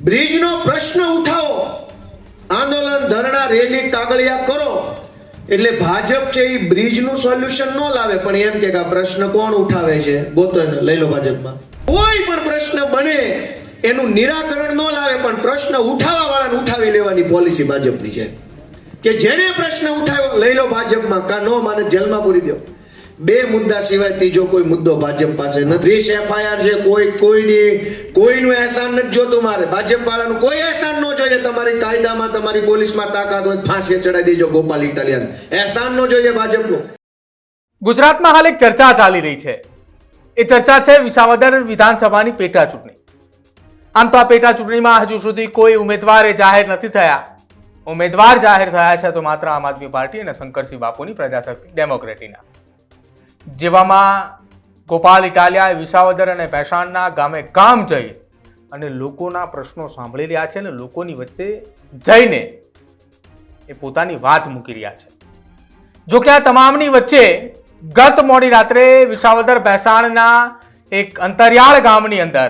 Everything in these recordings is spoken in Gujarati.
બ્રિજનો પ્રશ્ન ઉઠાવો, આંદોલન, ધરણા, રેલી, કાગળિયા કરો એટલે ભાજપ છે એ બ્રિજનું સોલ્યુશન ન લાવે, પણ એમ કે આ પ્રશ્ન કોણ ઉઠાવે છે ગોતો ને લઈ લો ભાજપમાં. કોઈ પણ પ્રશ્ન બને એનું નિરાકરણ ન લાવે, પણ પ્રશ્ન ઉઠાવવા વાળાને ઉઠાવી લેવાની પોલિસી ભાજપની છે કે જેને પ્રશ્ન ઉઠાવ્યો લઈ લો ભાજપમાં, કા નો માને જેલમાં પૂરી દો. બે મુદ્દા સિવાય ત્રીજો કોઈ મુદ્દો ભાજપ પાસે નથી. 30 FIR છે, કોઈનું એહસાન નથી જોતું. મારે ભાજપ વાળાનું કોઈ એહસાન ન જોઈએ. તમારી કાયદામાં, તમારી પોલીસમાં તાકાત હોય ફાંસી ચડાવી દેજો ગોપાલ ઇટાલિયન. એહસાન ન જોઈએ ભાજપનું. ગુજરાતમાં હાલ એક ચર્ચા ચાલી રહી છે. એ ચર્ચા છે વિસાવદર વિધાનસભાની પેટા ચૂંટણી. આમ તો આ પેટા ચૂંટણીમાં હજુ સુધી કોઈ ઉમેદવાર જાહેર નથી થયા. ઉમેદવાર જાહેર થયા છે તો માત્ર આમ આદમી પાર્ટી અને શંકરસિંહ બાપુની પ્રજાશક્તિ ડેમોક્રેટીના. જેવામાં ગોપાલ ઇટાલિયાએ વિસાવદર અને ભેંસાણના ગામે ગામ જઈ અને લોકોના પ્રશ્નો સાંભળી રહ્યા છે અને લોકોની વચ્ચે જઈને એ પોતાની વાત મૂકી રહ્યા છે. જો કે આ તમામની વચ્ચે ગત મોડી રાત્રે વિસાવદર ભેંસાણના એક અંતરિયાળ ગામની અંદર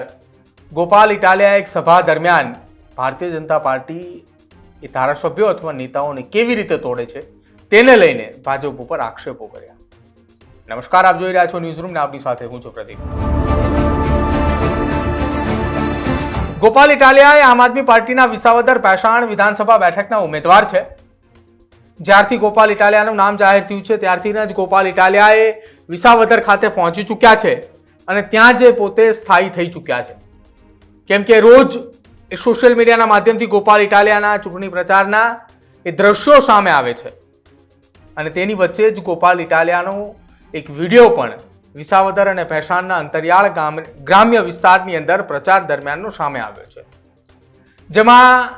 ગોપાલ ઇટાલિયા એક સભા દરમિયાન ભારતીય જનતા પાર્ટી એ ધારાસભ્યો અથવા નેતાઓને કેવી રીતે તોડે છે તેને લઈને ભાજપ ઉપર આક્ષેપો કર્યા. નમસ્કાર, આપ જોઈ રહ્યા છો ન્યૂઝરૂમ ને આપની સાથે હું છું પ્રદીપ. ગોપાલ ઇટાલિયા એ આમ આદમી પાર્ટીના વિસાવદર ભેંસાણ વિધાનસભા બેઠકના ઉમેદવાર છે. જ્યારથી ગોપાલ ઇટાલિયાનું નામ જાહેર થયું છે ત્યારથી જ ગોપાલ ઇટાલિયાએ વિસાવદર ખાતે પહોંચી ચૂક્યા છે અને ત્યાં જે પોતે સ્થાયી થઈ ચૂક્યા છે. કેમ કે રોજ સોશિયલ મીડિયાના માધ્યમથી ગોપાલ ઇટાલિયાના ચૂંટણી પ્રચારના એ દ્રશ્યો સામે આવે છે અને તેની વચ્ચે જ ગોપાલ ઇટાલિયાનો એક વિડીયો પણ વિસાવદર અને ભેંસાણના અંતરિયાળ ગ્રામ્ય વિસ્તારની અંદર પ્રચાર દરમિયાનનો સામે આવ્યો છે, જેમાં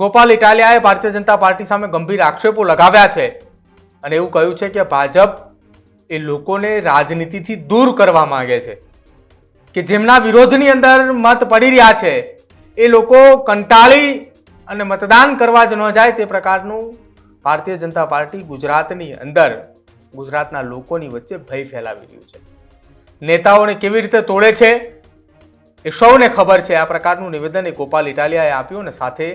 ગોપાલ ઇટાલિયાએ ભારતીય જનતા પાર્ટી સામે ગંભીર આક્ષેપો લગાવ્યા છે અને એવું કહ્યું છે કે ભાજપ એ લોકોને રાજનીતિથી દૂર કરવા માંગે છે, કે જેમના વિરોધની અંદર મત પડી રહ્યા છે એ લોકો કંટાળી અને મતદાન કરવા જ ન જાય તે પ્રકારનું ભારતીય જનતા પાર્ટી ગુજરાતની અંદર ગુજરાતના લોકોની વચ્ચે ભય ફેલાવી રહ્યું છે. નેતાઓને કેવી રીતે તોડે છે એ સૌને ખબર છે. આ પ્રકારનું નિવેદન એ ગોપાલ ઇટાલિયાએ આપ્યું અને સાથે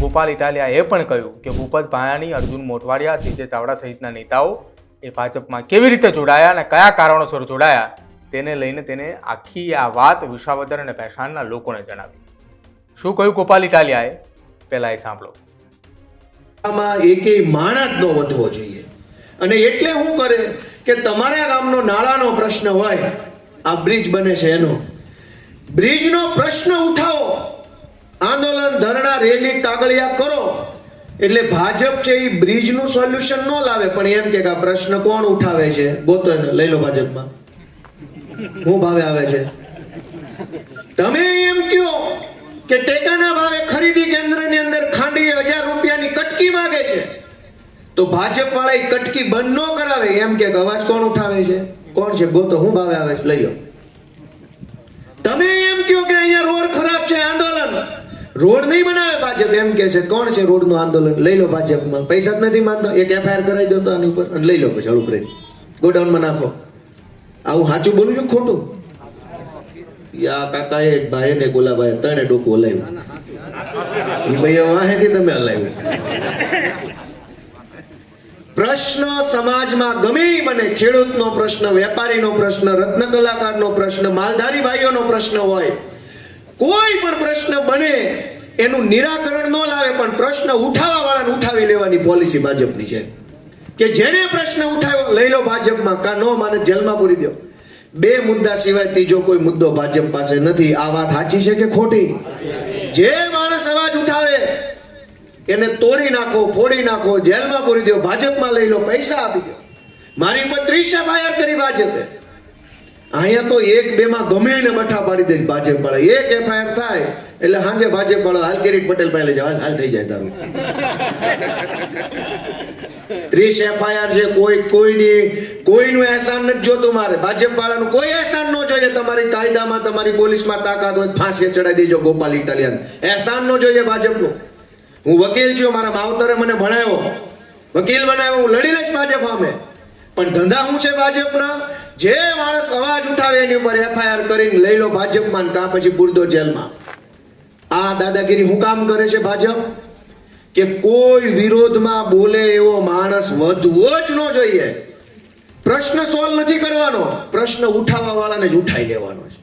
ગોપાલ ઇટાલિયાએ એ પણ કહ્યું કે ભૂપત ભાયાણી, અર્જુન મોટવાડિયા, CJ ચાવડા સહિતના નેતાઓ એ ભાજપમાં કેવી રીતે જોડાયા અને કયા કારણોસર જોડાયા તેને લઈને તેને આખી આ વાત વિસાવદર અને ભેંસાણના લોકોને જણાવી. શું કહ્યું ગોપાલ ઇટાલિયાએ પહેલા એ સાંભળો. આમાં એકેય માણસ ન વધવો જોઈએ અને એટલે શું કરે કે તમારા ગામનો નાળાનો પ્રશ્ન હોય, આ બ્રિજ બને છે એનો બ્રિજનો પ્રશ્ન ઉઠાવો, આંદોલન, ધરણા, રેલી, કાગળિયા કરો એટલે ભાજપ છે એ બ્રિજનું સોલ્યુશન ન લાવે, પણ એમ કે આ પ્રશ્ન કોણ ઉઠાવે છે ગોતો ને લઈ લો ભાજપમાં. હું ભાવે આવે છે. તમે એમ કહો કે ટેકાના ભાવે ખરીદી કેન્દ્રની અંદર ખાંડી 1000 રૂપિયાની કટકી માંગે છે તો ભાજપ વાળા એ કટકી બંધ ન કરાવે, એમ કે અવાજ કોણ ઉઠાવે છે, કોણ છે ગોતો, હું ભાવે આવે છે લઈ લો. તમે એમ કહો કે અહીંયા રોડ ખરાબ છે, આંદોલન, રોડ નહીં બનાવે ભાજપ, એમ કે છે કોણ છે રોડનું આંદોલન, લઈ લો ભાજપમાં. પૈસા જ નથી માંગતો, એક FIR કરાવી દો તો આની ઉપર અને લઈ લો પછી હળું કરી ગોડાઉનમાં નાખો. આવું સાચું બોલું છું ખોટું? યા કાકાએ ભાઈ ને ગોલાભાઈ ત્રણે ડોકું હલાવ્યું, એ ભાઈ વાહેથી તમે હલાવ્યું. પ્રશ્ન સમાજમાં ગમે મને, ખેડૂતનો પ્રશ્ન, વેપારીનો પ્રશ્ન, રત્ન કલાકારનો પ્રશ્ન, માલધારી ભાઈઓનો પ્રશ્ન હોય, કોઈ પણ પ્રશ્ન બને એનું નિરાકરણ ન લાવે, પણ પ્રશ્ન ઉઠાવવા વાળાને ઉઠાવી લેવાની પોલિસી ભાજપની છે કે જેને પ્રશ્ન ઉઠાવ્યો લઈ લો ભાજપમાં, કા નો માને જેલમાં પૂરી દો. બે મુદ્દા સિવાય ત્રીજો કોઈ મુદ્દો ભાજપ પાસે નથી. આ વાત સાચી છે કે ખોટી? જે માણસ અવાજ ઉઠાવે એને તોડી નાખો, ફોડી નાખો, જેલમાં પૂરી દો, ભાજપમાં લઈ લો, પૈસા આપી દો. મારી ઉપર 30 FIR કરી ભાજપે. અહીંયા તો 1-2 માં ગમે એને બઠા પાડી દે ભાજપ વાળા. એક FIR થાય એટલે સાંજે ભાજપ વાળો હાલ કિરીટ પટેલ પાસે લઈ જાવ, હાલ થઈ જાય તારું. 30 FIR છે, કોઈનું એહસાન નથી જોતું. મારે ભાજપ વાળાનું કોઈ એહસાન ન જોઈએ. તમારી કાયદામાં, તમારી પોલીસમાં તાકાત હોય ફાંસી ચડાવી દેજો ગોપાલ ઇટાલિયન. એહસાન ન જોઈએ ભાજપનું. હું વકીલ છું, મારા માવતરે મને ભણાવ્યો, વકીલ બનાવ્યો, હું લડી લઈશ ભાજપ સામે, પણ ધંધા શું છે ભાજપના? જે માણસ અવાજ ઉઠાવે એની ઉપર FIR કરીને લઈ લો ભાજપમાં, કાં પછી પૂરદો જેલમાં. આ દાદાગીરી હું કામ કરે છે ભાજપ કે કોઈ વિરોધમાં બોલે એવો માણસ વધવો જ ન જોઈએ. પ્રશ્ન સોલ્વ નથી કરવાનો, પ્રશ્ન ઉઠાવવા વાળાને જ ઉઠાઈ લેવાનો છે,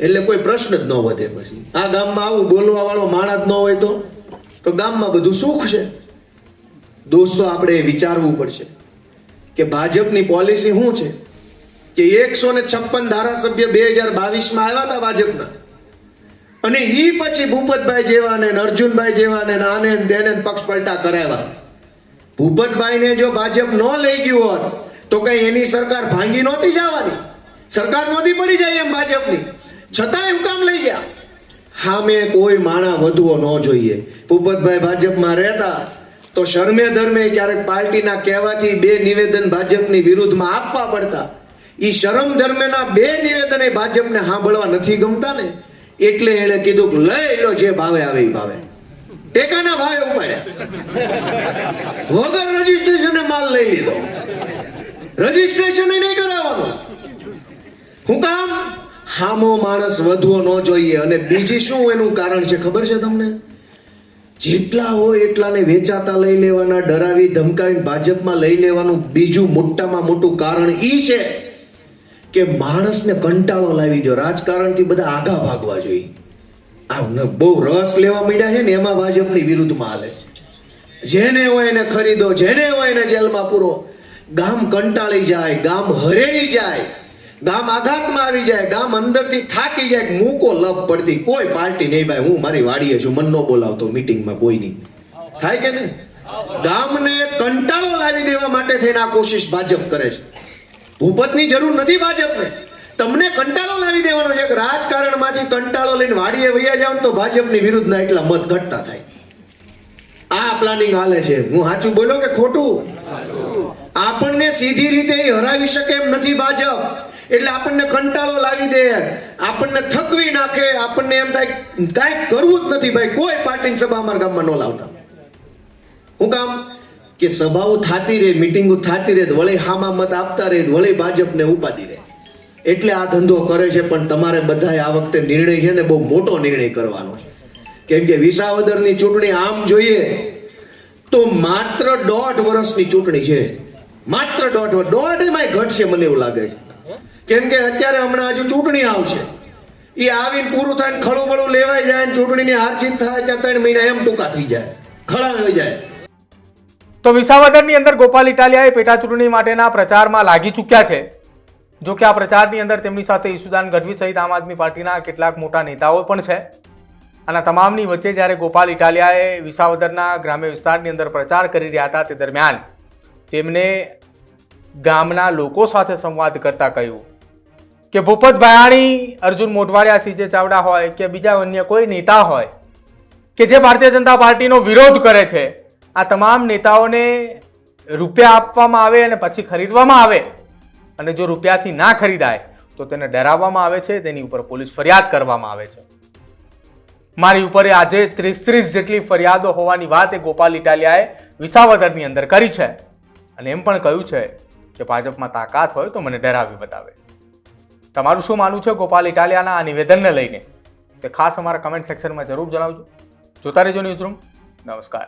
એટલે કોઈ પ્રશ્ન જ ન વધે. પછી આ ગામમાં આવું બોલવા વાળો માણસ ન હોય તો ગામમાં બધું સુખ છે. દોસ્તો, આપણે વિચારવું પડશે કે ભાજપની પોલિસી શું છે કે 156 ધારાસભ્ય 2022માં આવ્યા હતા ભાજપના, અને ઈ પછી ભૂપતભાઈ જેવાને ને અર્જુનભાઈ જેવાને ને આને ને તેને પક્ષ પલટા કરાવ્યા. ભૂપતભાઈને જો ભાજપ ન લઈ ગયું હોત તો કઈ એની સરકાર ભાંગી નહોતી જવાની, સરકાર નહોતી પડી જાય એમ ભાજપની, છતાંય હું કામ લઈ ગયા. સામે કોઈ માણા વધવો ન જોઈએ. ભૂપતભાઈ ભાજપમાં રહેતા તો શરમે ધર્મે ક્યારેક પાર્ટીના કહેવાથી 2 નિવેદન ભાજપની વિરુદ્ધમાં આપવા પડતા. ઈ શરમ ધર્મના 2 નિવેદન એ ભાજપને સાંભળવા નથી ગમતા ને, એટલે એણે કીધું કે લઈ લો, જે ભાવે આવે એ ભાવે. ટેકાના ભાવે ઉપાડ્યા, વગર રજીસ્ટ્રેશને માલ લઈ લીધો. રજીસ્ટ્રેશન નહીં કરાવવાનું. હું કામ? હામો માણસ વધવો ન જોઈએ. અને બીજી શું એનું કારણ છે ખબર છે તમને? જેટલા હોય એટલાને વેચાતા લઈ લેવાના, ડરાવી ધમકાવીને ભાજપમાં લઈ લેવાનું બીજું મોટામાં મોટું કારણ ઈ છે કે માણસને કંટાળો લાવી દો. રાજકારણથી બધા આઘા ભાગવા જોઈએ. આ બહુ રસ લેવા માંડ્યા છે ને, એમાં ભાજપની વિરુદ્ધમાં હાલે છે. જેને હોય એને ખરીદો, જેને હોય એને જેલમાં પૂરો. ગામ કંટાળી જાય, ગામ હરેરી જાય, ગામ આઘાતમાં આવી જાય, ગામ અંદરથી થાકી જાય. મૂકો લપ પડતી કોઈ પાર્ટી નહીં ભાઈ, હું મારી વાડીએ છું, મન ન બોલાવતો મીટિંગમાં કોઈ નહીં. થાય કે નહીં? ગામને કંટાળો લાવી દેવા માટે થઈને આ કોશિશ ભાજપ કરે છે. ભૂપતની જરૂર નથી ભાજપને, તમને કંટાળો લાવી દેવાનો છે. રાજકારણમાંથી કંટાળો લઈને વાડીએ વૈયા જાવ તો ભાજપની વિરુદ્ધના એટલા મત ઘટતા થાય. આ પ્લાનિંગ હાલે છે. હું સાચું બોલ્યો કે ખોટું? આપણને સીધી રીતે હરાવી શકે એમ નથી ભાજપ, એટલે આપણને કંટાળો લાવી દે, આપણને થકવી નાખે, આપણને એમ થાય કાંઈ કરવું જ નથી ભાઈ. કોઈ પાર્ટીની સભા અમારા ગામમાં ન લાવતા. હું કામ? કે સભાઓ થાતી રહે, મિટિંગો થાતી રહે, વળી હામા મત આપતા રહે, વળી ભાજપને ઉપાડી રહે. એટલે આ ધંધો કરે છે. પણ તમારે બધાએ આ વખતે નિર્ણય છે ને બહુ મોટો નિર્ણય કરવાનો છે. કેમ કે વિસાવદરની ચૂંટણી આમ જોઈએ તો માત્ર 1.5 વર્ષની ચૂંટણી છે. માત્ર 1.5 વર્ષ. 1.5 ઘટશે મને એવું લાગે છે. કેમ કે અત્યારે હમણાં હજુ ચૂંટણી આવશે, એ આવીને પૂરું થાય ને ખળોબળું લેવાઈ જાય ને ચૂંટણીની હાર જીત થાય ત્યાં 3 મહિના એમ ટૂંકા થઈ જાય, ખળા થઈ જાય. તો વિસાવદરની અંદર ગોપાલ ઇટાલિયાએ પેટા ચૂંટણી માટેના પ્રચારમાં લાગી ચૂક્યા છે. જો કે આ પ્રચારની અંદર તેમની સાથે ઈસુદાન ગઢવી સહિત આમ આદમી પાર્ટીના કેટલાક મોટા નેતાઓ પણ છે. અને તમામની વચ્ચે જ્યારે ગોપાલ ઇટાલિયાએ વિસાવદરના ગ્રામ્ય વિસ્તારની અંદર પ્રચાર કરી રહ્યા હતા તે દરમિયાન તેમને ગામના લોકો સાથે સંવાદ કરતા કહ્યું કે ભૂપત ભાયાણી, અર્જુન મોઢવાડિયા, સીજે ચાવડા હોય કે બીજા અન્ય કોઈ નેતા હોય કે જે ભારતીય જનતા પાર્ટીનો વિરોધ કરે છે, આ તમામ નેતાઓને રૂપિયા આપવામાં આવે અને પછી ખરીદવામાં આવે, અને જો રૂપિયાથી ના ખરીદાય તો તેને ડરાવવામાં આવે છે, તેની ઉપર પોલીસ ફરિયાદ કરવામાં આવે છે. મારી ઉપર આજે 30 જેટલી ફરિયાદો હોવાની વાત એ ગોપાલ ઇટાલિયાએ વિસાવદરની અંદર કરી છે. અને એમ પણ કહ્યું છે કે ભાજપમાં તાકાત હોય તો મને ડરાવી બતાવે. તમારું શું માનવું છે ગોપાલ ઇટાલિયાના આ નિવેદનને લઈને તે ખાસ અમારા કમેન્ટ સેક્શનમાં જરૂર જણાવજો. જોતા રહેજો ન્યૂઝરૂમ. નમસ્કાર.